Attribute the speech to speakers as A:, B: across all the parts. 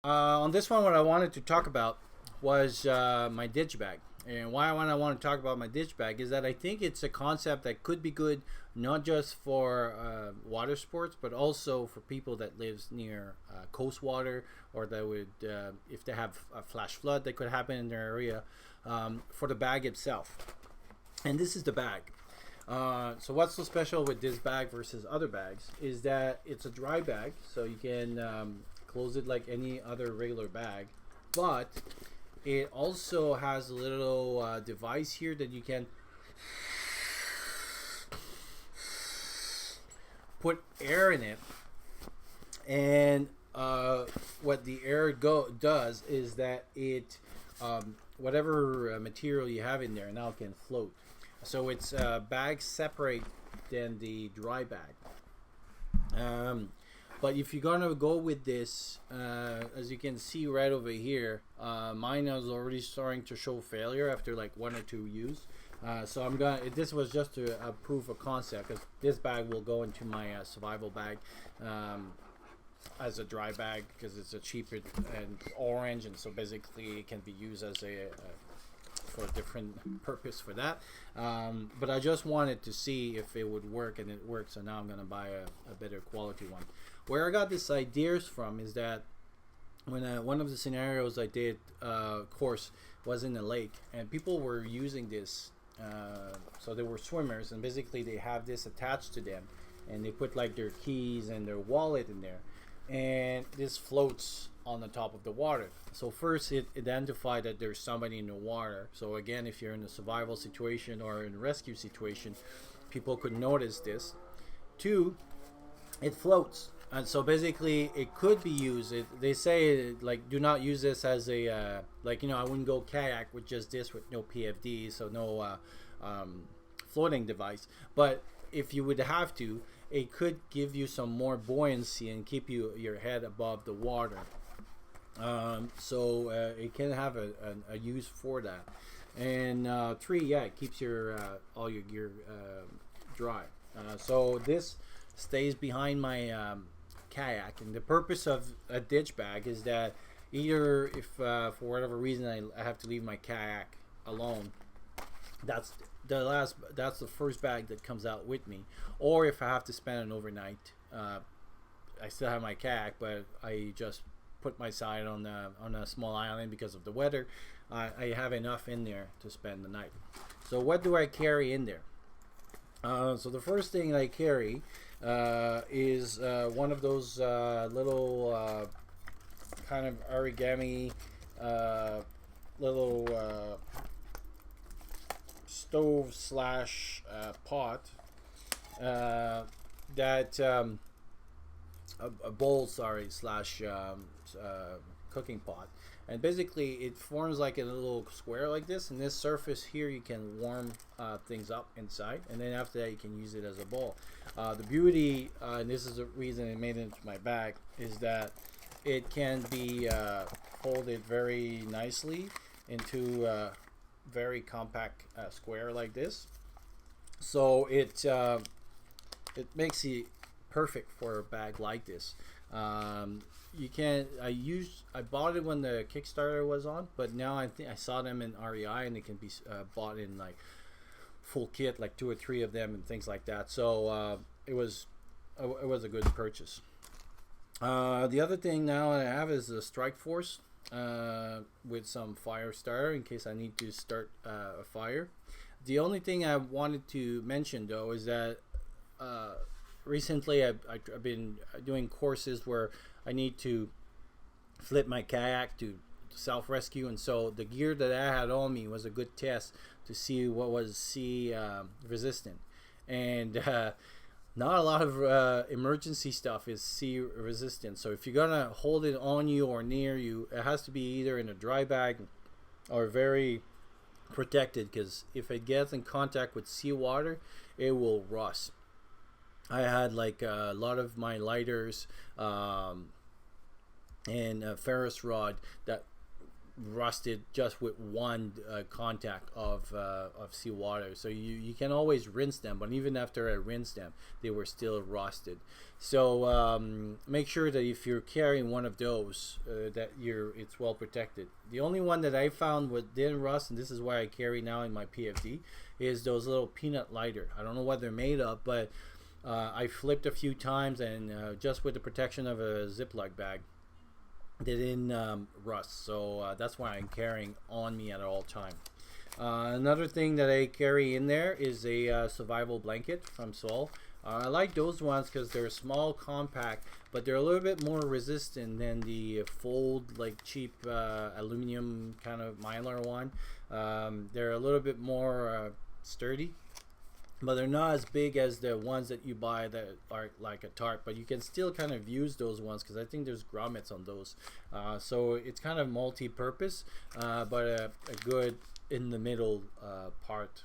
A: On this one, what I wanted to talk about was my ditch bag. And why I want to talk about my ditch bag is that I think it's a concept that could be good not just for water sports, but also for people that lives near coast water, or that would, if they have a flash flood that could happen in their area, for the bag itself. And this is the bag. So what's so special with this bag versus other bags is that it's a dry bag, so you can close it like any other regular bag, but it also has a little device here that you can put air in it, and what the air does is that it whatever material you have in there now can float. So it's bag separate than the dry bag. But if you're gonna go with this, as you can see right over here, mine is already starting to show failure after like 1 or 2 use. So I'm gonna. This was just to prove a concept, because this bag will go into my survival bag as a dry bag, because it's a cheaper and orange, and so basically it can be used as a for a different purpose for that. But I just wanted to see if it would work, and it worked. So now I'm gonna buy a better quality one. Where I got this ideas from is that when one of the scenarios I did course was in a lake, and people were using this. So they were swimmers, and basically they have this attached to them, and they put like their keys and their wallet in there, and this floats on the top of the water. So first it identified that there's somebody in the water. So again, if you're in a survival situation or in a rescue situation, people could notice this. Two, it floats, and so basically it could be used. They say like, do not use this as a like, I wouldn't go kayak with just this, with no PFD, so no floating device. But if you would have to, it could give you some more buoyancy and keep your head above the water. So it can have a use for that. And three, yeah, it keeps your all your gear dry. So this stays behind my kayak, and the purpose of a ditch bag is that either if for whatever reason I have to leave my kayak alone, that's the first bag that comes out with me, or if I have to spend an overnight, I still have my kayak, but I just put my side on a small island because of the weather. I have enough in there to spend the night. So what do I carry in there? So the first thing I carry is one of those little kind of origami little stove slash pot that a bowl, sorry, slash cooking pot, and basically it forms like a little square like this, and this surface here you can warm things up inside, and then after that you can use it as a bowl. The beauty, and this is the reason it made it into my bag, is that it can be folded very nicely into a very compact square like this, so it makes it perfect for a bag like this. You can I bought it when the Kickstarter was on, but now I think I saw them in REI, and it can be bought in like full kit, like 2 or 3 of them and things like that. So it was a good purchase. The other thing now I have is a Strike Force with some fire starter in case I need to start a fire. The only thing I wanted to mention though is that recently I've been doing courses where I need to flip my kayak to self-rescue, and so the gear that I had on me was a good test to see what was sea resistant, and not a lot of emergency stuff is sea resistant. So if you're gonna hold it on you or near you, it has to be either in a dry bag or very protected, because if it gets in contact with seawater, it will rust. I had like a lot of my lighters and a ferrous rod that rusted just with one contact of seawater. So you can always rinse them, but even after I rinsed them, they were still rusted. So make sure that if you're carrying one of those, that it's well protected. The only one that I found what didn't rust, and this is why I carry now in my PFD, is those little peanut lighter. I don't know what they're made of, but I flipped a few times, and just with the protection of a Ziploc bag, they didn't rust. So that's why I'm carrying on me at all time. Another thing that I carry in there is a survival blanket from Sol. I like those ones because they're small, compact, but they're a little bit more resistant than the fold, like cheap aluminum kind of Mylar one. They're a little bit more sturdy, but they're not as big as the ones that you buy that are like a tarp, but you can still kind of use those ones because I think there's grommets on those. So it's kind of multi-purpose, but a good in the middle part,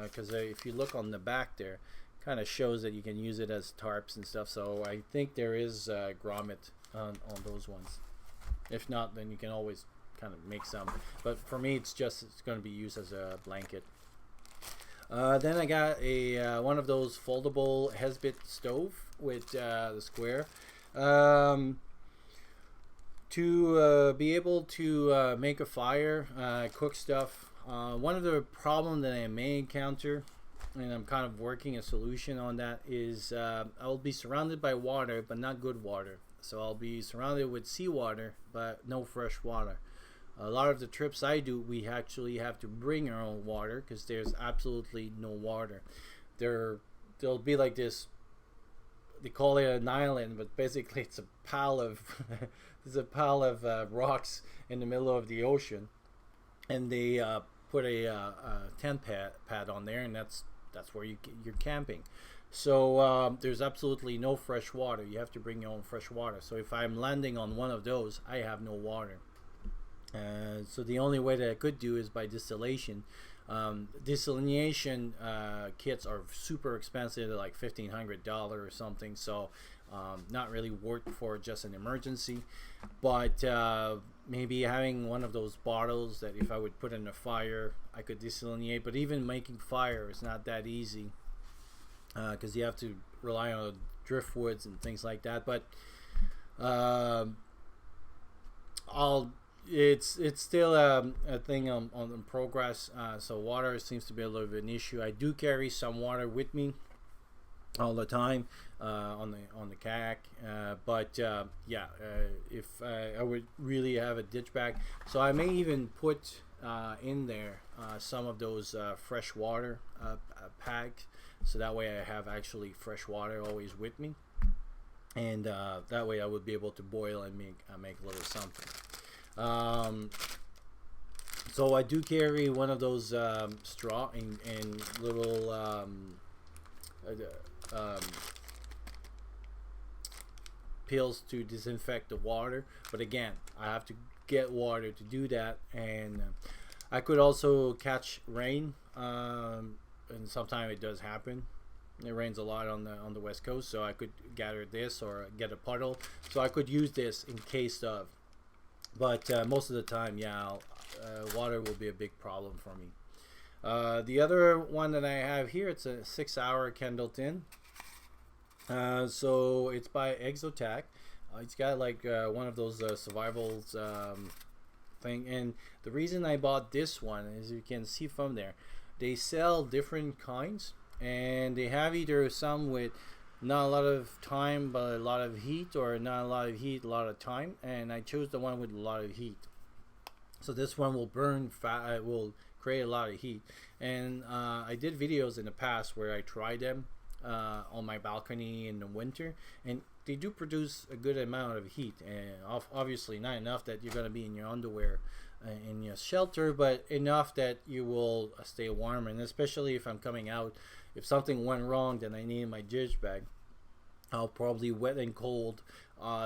A: because if you look on the back there, kind of shows that you can use it as tarps and stuff. So I think there is grommet on those ones. If not, then you can always kind of make some, but for me it's going to be used as a blanket. Then I got a one of those foldable Hesbit stove with the square, to be able to make a fire, cook stuff. One of the problems that I may encounter, and I'm kind of working a solution on that, is I'll be surrounded by water, but not good water. So I'll be surrounded with seawater, but no fresh water. A lot of the trips I do, we actually have to bring our own water because there's absolutely no water. There'll be like this, they call it an island, but basically it's a pile of rocks in the middle of the ocean, and they put a tent pad on there, and that's where you're camping. So there's absolutely no fresh water. You have to bring your own fresh water. So if I'm landing on one of those, I have no water. So the only way that I could do is by distillation. Desalination kits are super expensive. They're like $1,500 or something. So not really worth for just an emergency. But maybe having one of those bottles that if I would put in a fire, I could desalinate. But even making fire is not that easy, because you have to rely on driftwoods and things like that. But it's still a thing on progress. So water seems to be a little bit an issue. I do carry some water with me all the time on the kayak, but if I would really have a ditch bag, so I may even put in there some of those fresh water packs, so that way I have actually fresh water always with me, and that way I would be able to boil and make a little something. So I do carry one of those straw and little pills to disinfect the water, but again, I have to get water to do that, and I could also catch rain, and sometimes it does happen. It rains a lot on the west coast, so I could gather this or get a puddle, so I could use this in case of. But most of the time, water will be a big problem for me. The other one that I have here, it's a 6-hour Kendall-Tin. So it's by Exotac. It's got like one of those survivals thing. And the reason I bought this one, as you can see from there, they sell different kinds. And they have either some with not a lot of time but a lot of heat, or not a lot of heat, a lot of time, and I chose the one with a lot of heat. So this one will burn fat, will create a lot of heat, and I did videos in the past where I tried them on my balcony in the winter, and they do produce a good amount of heat, and obviously not enough that you're going to be in your underwear in your shelter, but enough that you will stay warm. And especially if I'm coming out, if something went wrong, then I need my ditch bag. I'll probably wet and cold,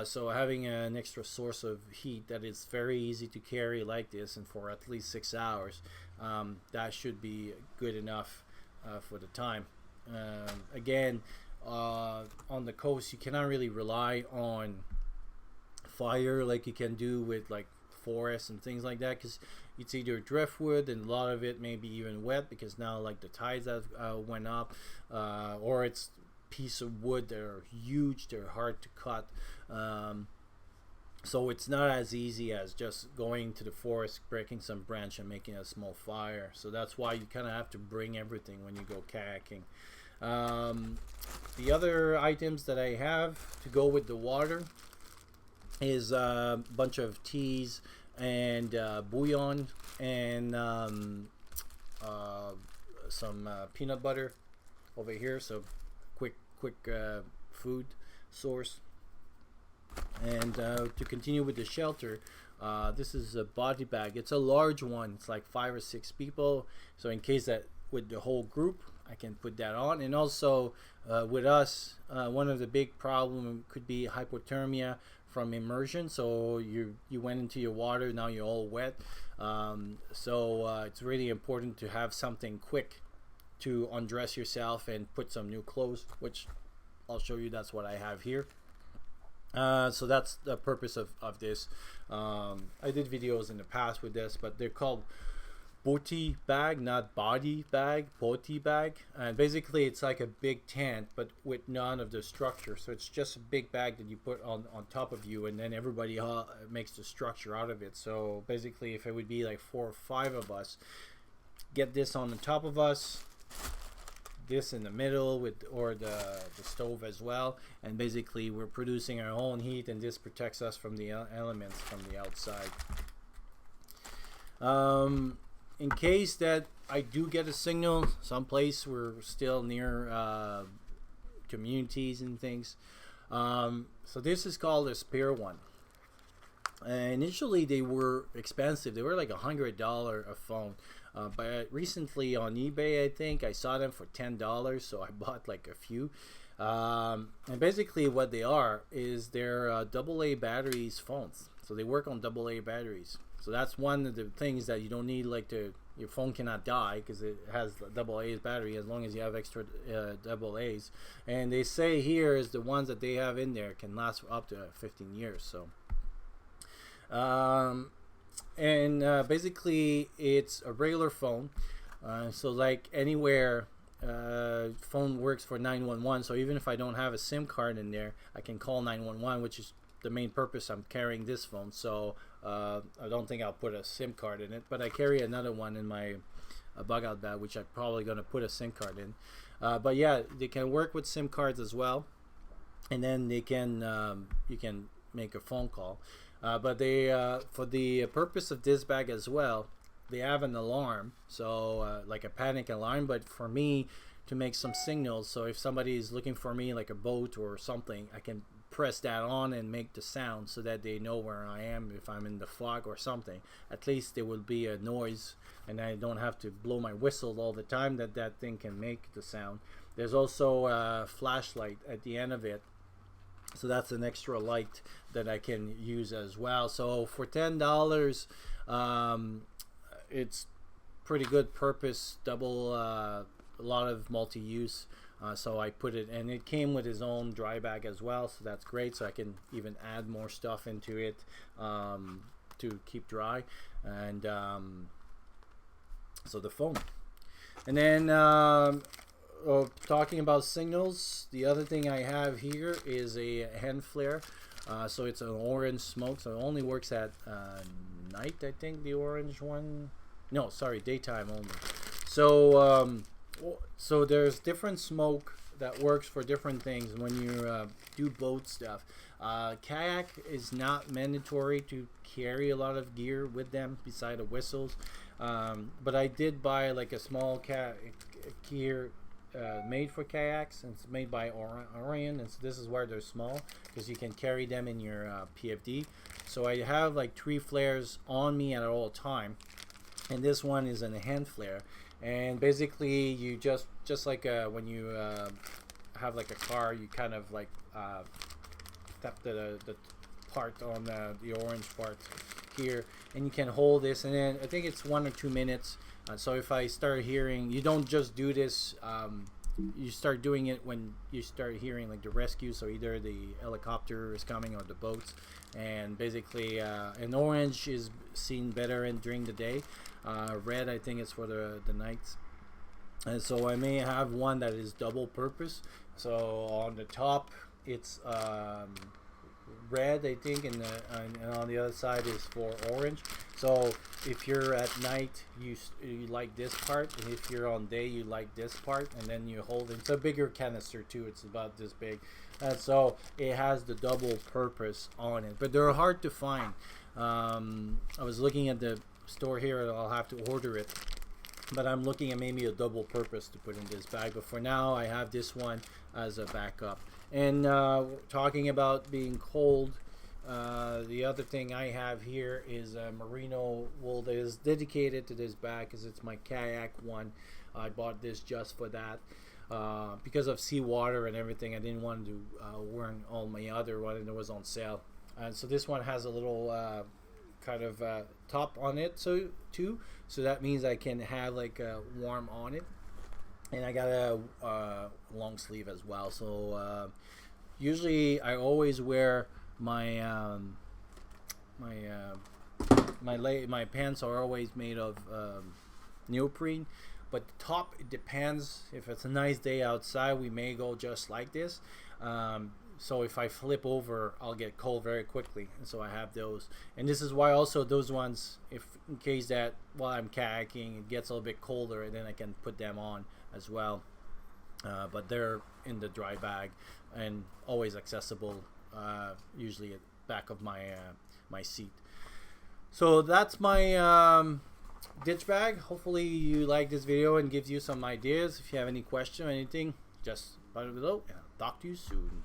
A: so having an extra source of heat that is very easy to carry like this, and for at least 6 hours, that should be good enough for the time. Again, on the coast, you cannot really rely on fire like you can do with like forest and things like that, because it's either driftwood and a lot of it may be even wet because now like the tides have went up, or it's piece of wood that are huge, they're hard to cut. So it's not as easy as just going to the forest, breaking some branch and making a small fire. So that's why you kind of have to bring everything when you go kayaking. The other items that I have to go with the water is a bunch of teas and bouillon and some peanut butter over here. So quick food source. And to continue with the shelter, this is a body bag. It's a large one. It's like 5 or 6 people. So in case that with the whole group, I can put that on. And also with us, one of the big problem could be hypothermia from immersion. So you went into your water, now you're all wet. So it's really important to have something quick to undress yourself and put some new clothes, which I'll show you. That's what I have here. So that's the purpose of this. I did videos in the past with this, but they're called boti bag, not body bag, boti bag. And basically it's like a big tent but with none of the structure. So it's just a big bag that you put on top of you, and then everybody makes the structure out of it. So basically if it would be like 4 or 5 of us, get this on the top of us, this in the middle with or the stove as well, and basically we're producing our own heat, and this protects us from the elements from the outside. In case that I do get a signal someplace, we're still near communities and things, so this is called a spare one. Initially they were expensive. They were like $100 a phone. But recently on eBay, I think I saw them for $10, so I bought like a few. And basically what they are is they're AA batteries phones. So they work on AA batteries. So that's one of the things that you don't need, like your phone cannot die because it has AA battery as long as you have extra AA's. And they say here is the ones that they have in there can last for up to 15 years. So basically it's a regular phone, so like anywhere, phone works for 911. So even if I don't have a SIM card in there, I can call 911, which is the main purpose I'm carrying this phone. So I don't think I'll put a SIM card in it, but I carry another one in my bug out bag, which I'm probably going to put a SIM card in. But yeah, they can work with SIM cards as well, and then they can you can make a phone call. But they, for the purpose of this bag as well, they have an alarm, so like a panic alarm, but for me to make some signals. So if somebody is looking for me, like a boat or something, I can press that on and make the sound so that they know where I am. If I'm in the fog or something, at least there will be a noise, and I don't have to blow my whistle all the time. That thing can make the sound. There's also a flashlight at the end of it. So that's an extra light that I can use as well. So for $10, it's pretty good purpose, double, a lot of multi-use. So I put it, and it came with his own dry bag as well, so that's great. So I can even add more stuff into it to keep dry. And so the phone. And then talking about signals, the other thing I have here is a hand flare. So it's an orange smoke, so it only works at night, I think, the orange one. No, sorry, daytime only. So so there's different smoke that works for different things when you do boat stuff. Kayak is not mandatory to carry a lot of gear with them beside the whistles, but I did buy like a small gear made for kayaks, and it's made by Orion, and so this is why they're small, because you can carry them in your PFD. So I have like 3 flares on me at all time, and this one is in a hand flare. And basically you just like when you have like a car, you kind of like tap the part on the orange part here, and you can hold this, and then I think it's 1 or 2 minutes. So if I start hearing, you don't just do this you start doing it when you start hearing like the rescue, so either the helicopter is coming or the boats. And basically an orange is seen better in during the day. Red, I think, is for the nights. And so I may have one that is double purpose. So on the top it's red, I think, and on the other side is for orange. So if you're at night, you like this part, and if you're on day, you like this part, and then you hold it. It's a bigger canister too. It's about this big, and so it has the double purpose on it. But they're hard to find. I was looking at the store here, and I'll have to order it. But I'm looking at maybe a double purpose to put in this bag. But for now, I have this one as a backup. And talking about being cold, the other thing I have here is a merino wool that is dedicated to this bag because it's my kayak one. I bought this just for that. Because of seawater and everything, I didn't want to wear all my other one, and it was on sale. And so this one has a little kind of top on it, so that means I can have like a warm on it. And I got a long sleeve as well. So usually I always wear my my pants are always made of neoprene, but the top, it depends. If it's a nice day outside, we may go just like this. So if I flip over, I'll get cold very quickly, and so I have those. And this is why also those ones, if in case that while I'm kayaking it gets a little bit colder, and then I can put them on as well. But they're in the dry bag and always accessible, usually at the back of my my seat. So that's my ditch bag. Hopefully you like this video and gives you some ideas. If you have any question or anything, just write it below, and I'll talk to you soon.